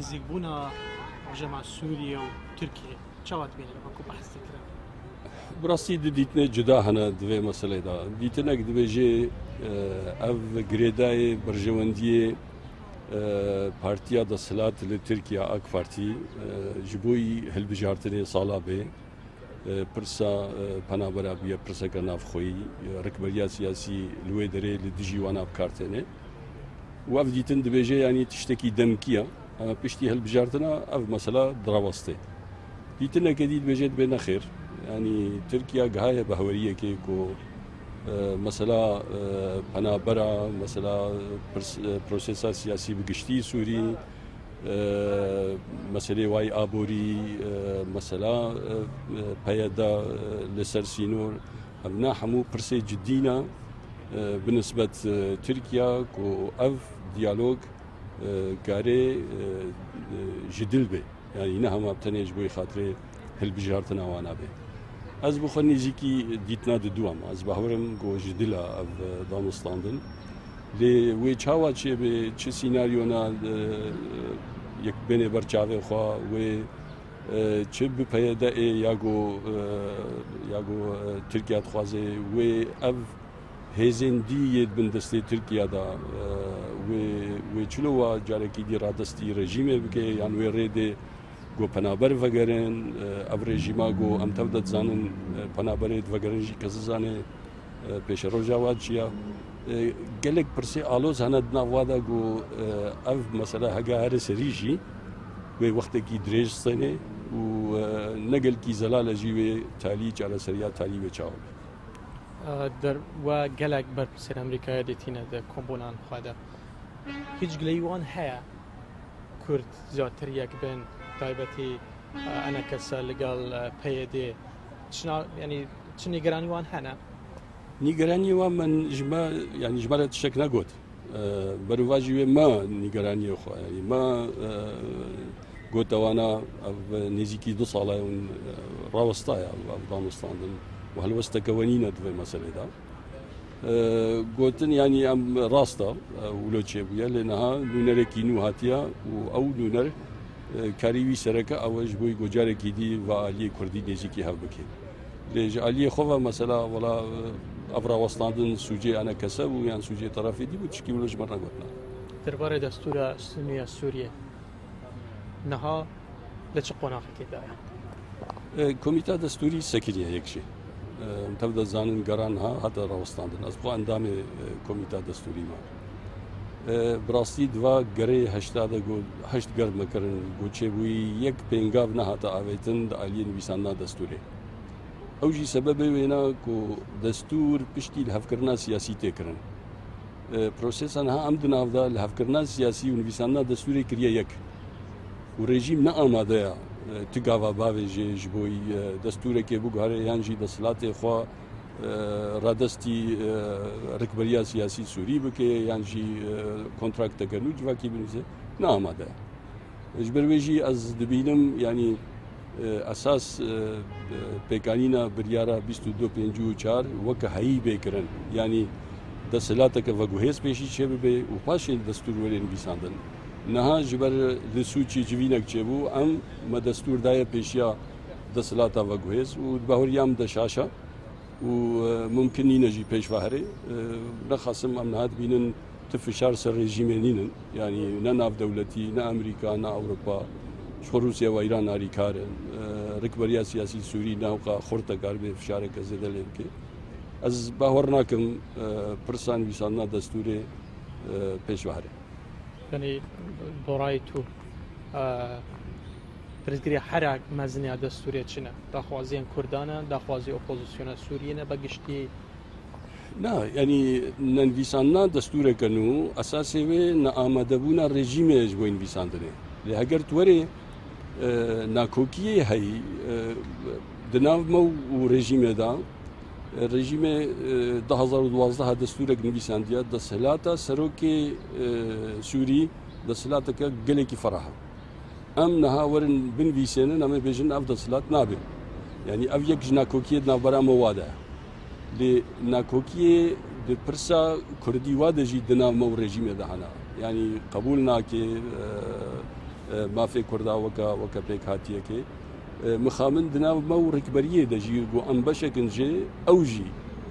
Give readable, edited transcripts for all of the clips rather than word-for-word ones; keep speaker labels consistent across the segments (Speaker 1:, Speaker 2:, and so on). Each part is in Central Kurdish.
Speaker 1: نزیکبوونا ژەما سووریە و تورکیە چاوات بێنێ وەکو بەحثەکرا
Speaker 2: براستی دیتنه جدا هنه دوی مسئله دا دیتنه که دویجه او گریدای برجواندی پارتیا دا سلات لی ترکیه اک پارتی جبوی هلبجارتنی سالا به پرسا پنابرا بیا پرسا کناف خویی رکبریا سیاسی لوی دره لدیجی وانا بکارتنه و اف دیتن دویجه یعنی تشتکی دمکیه پشتی هلبجارتنا اف مثلا دراوسته دیتنه که دید بجد به نخیر يعني تركيا جهاية بهورية كيكو مثلا پنابرا مثلا بروسيسا سياسي بقشتي سوري مسألة واي آبوري مثلا بيادا لسر سينور أبنا حمو برسي جدينا بالنسبة تركيا كو أف ديالوج كاري جدل به يعني نهم بتنيج بوي خاطري هالبجارتنا وانا به از بخور نزیکی دیتنا دوام از باورم گوش دلا اف دانستاندن لی وی چاوا چه به چه سیناریونا یک بین برچاوه خوا و چه به پیاده یاگو ترکیه خوازه و اف هزندی بندسته ترکیه دا و چلو و جارکی دی رادستی رژیمه بکه یعنی و رده گو پنابر وگرن او رژیما گو ام تبدت زانن پنابرت وگرن جی کس زانه پیش رو جواد چیا گلک پرسی آلوز هند نوادا گو او مثلا هگا هر سریجی و وقت کی دریج سنه و نگل کی زلال جیوه تالی چاله سریا تالی و چاو
Speaker 1: در و گلک بر سر امریکا دیتینه ده کمبونان خواده هیچ گلیوان هیا کرد زیادتر یک بین تایبەتی ئەنە کەسە لەگەڵ پەیەدێ ینی چ نیگەرانیوان هەنە
Speaker 2: نیگەرانیوان من ینی ژمارە تشتێک نەگوت بەروواژی وێ ما نیگەرانیە خۆ ما گوتەوانە نزیکی دو ساڵایون ڕاوەستایە ئەفغانستاندن و هەلوەستەکەوەنینە دوێ مەسەلەدا گوتن ینی ئەم ڕاستە ولۆ چێ بووە لێنەها نوونەرێکی نو هاتیە و ئەو نوونەر کاریوی سرکه آواج بوی گوجاره کی دی و علی کردی نزیکی هف بکن. لیج علی خواه مثلا ولا افرا وستاندن سوژه آن کسب و یان سوژه طرفی دی بود چکی ولش مرا گفتن.
Speaker 1: درباره دستور سنی سوریه نها لچ قناقی که داره.
Speaker 2: کمیته دستوری سکریه یکشی. تبدأ زانن گران ها حتی راوستاندن. از قوان دام کمیته دستوری ما. براستی دوا گره هشتاد هشت گرم کردن گوچه بوی یک پنگاو نه تا آویتند علی نویسنده دستوره. اوجی سبب وینا کو دستور پشتی لحفکرنا سیاسی تکرن. پروسیسان ها عمد نافدا لحفکرنا سیاسی و نویسنده دستوری کریه یک. و رژیم نه آماده تگاوا باویجه جبوی دستوره که بگهره یانجی دستلات خوا رادستی رکبریا سیاسی سوری بکه یعنی کنترکت تکنو جواکی بنویسه نه آماده. جبرویجی از دبینم یعنی اساس پیکانینا بریارا 2254 وک هایی بکرن یعنی دستلات که وگوهیس پیشی چه به و پاش دستور ولین بیساندن نه جبر لسوچی جوینک چه بو ام ما دستور دای پیشیا دستلات وگوهیس و باوریام دشاشا و ممكن ينجي بيش فهري نخصم أمنات بينن تفشار سر رژیمینن يعني ناف دولتي نا أمريكا نا أوروبا شو روسيا وإيران ناري كارن ركبريا سياسي سوري ناوقا خورتا كاربي فشار كزيدة لينكي از باورناكم برسان بيسانا دستوري بيش فهري
Speaker 1: يعني برايتو پرسگری حرک مزنی دستوری چنه داخوازی کردانه داخوازی اپوزیسیون سوریه نه بگشتی
Speaker 2: نه یعنی نویساندن دستور کنو اساسی و نآماده بودن رژیم اجبو نویساندنه لهگر توری ناکوکیه هی دناو مو و رژیم دا رژیم 2012 دستور نویساندیا دستلاتا سروکی سوری دستلاتا که گله کی فراهم ام نهاورن بنویسنه نامه بجن افضل صلات نابه يعني اف يك ناكوكيه نابرا مواده ل ناكوكيه د پرسا کردی واده جی دنا مو رژیم ده هنا يعني قبولنا که مافێ کووردا وەکە پێک هاتیەکێ مخامن دناومە و ڕێکبەریە دەژی بۆ ئەم بەشێکن ژێ ئەوژی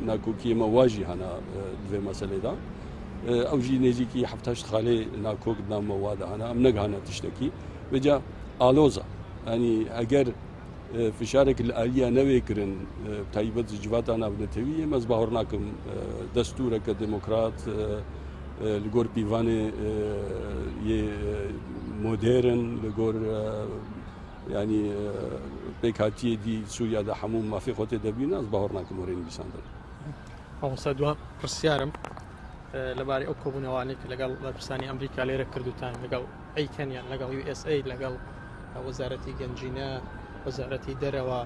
Speaker 2: ناکۆکیێمە واژی هەنا دوێ مەسەلێدا ئەوژی نێزیکی هەفتەشت خاڵێ ناکۆک نامەوادە هەنا ئەم نەگانە تشتێکی بجا ئالۆزە ئەنی ئەگەر فشارێک لە ئالیە نەوێکردن تایبەت جواتان نابنێتەوی ئێمەز باوەڕ ناکەم دەستورەکە دموکرات li gor pîvanê yê modern li gor yanî pêkhatiye dî Sûriya de hemû mafê xwe tê debîne ez bawer nakim orên bîsandin.
Speaker 1: Hawsa dua pirsyarim لەبارەی ئەو کۆبوونەوانەی کە لەگەڵ بەرپرسانی ئەمریکا لێرە کردوتان لەگەڵ ئەیکەنیان لەگەڵ USA لەگەڵ وەزارەتی گەنجینە وەزارەتی دەرەوە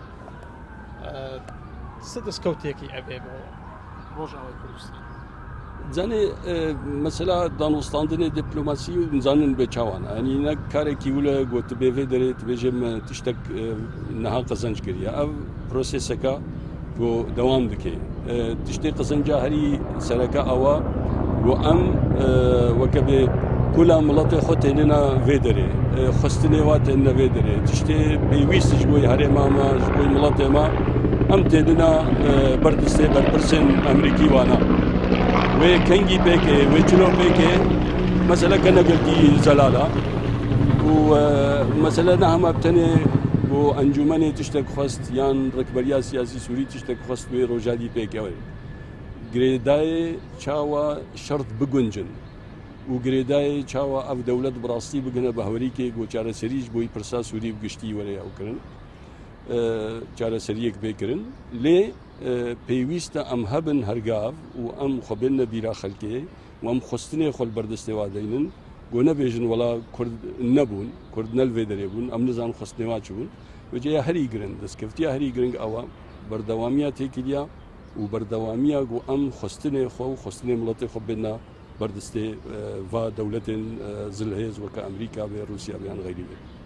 Speaker 1: سە دەستکەوتێکی ئەبێبەوە ڕۆژاوای کوردستان
Speaker 2: زانێ مەسەلا دانوستاندنê دیپلۆماسی و zanin bê çawan yanî ne karekî wile got tu bêvê derê tu bêje me tiştek niha qezenc kiriye ev proseseka got dewam dike tiştê qezenca herî sereke awa got em weke bê kula miletê xwe tênina vê derê xwestinê wa tênine vê derê tiştê pêwîst ji bo herêma me ji bo miletê me em tênina berdestê berpirsên Emerîkî wana wê kengî pêkê wê çilo pêkê mesele genegilkî zelala û mesele ne hema tenê bo encûmenê tiştek xwest yan rêkberiya siyasî Sûrî tiştek xwest wê rojadî pêke wê girêdayê çawa şert biguncin û girêdayê çawa ev dewlet bi rastî bigine bi hewrîkê got çareserî ji bo pirsa Sûrî bi giştî were ew kirin çareseriyek pêkirin lê pêwîst e em hebin hergav û em xwe bêne bîra xelkê û em xwestinê xwe li berdestê wa deynin got nebêjin wela Kurd nebûn Kurd ne li vê derê bûn em nizan xwestinê wa çi bûn wêceya herî girin destkeftîya herî giring ew e berdewamiya têkiliya û berdewamiya got em xwestinê xwe û xwestinê miletê xwe bêne berdestê va dewletên zilhêz weke Emerîka bê Rûsya bê yan xeyrî bê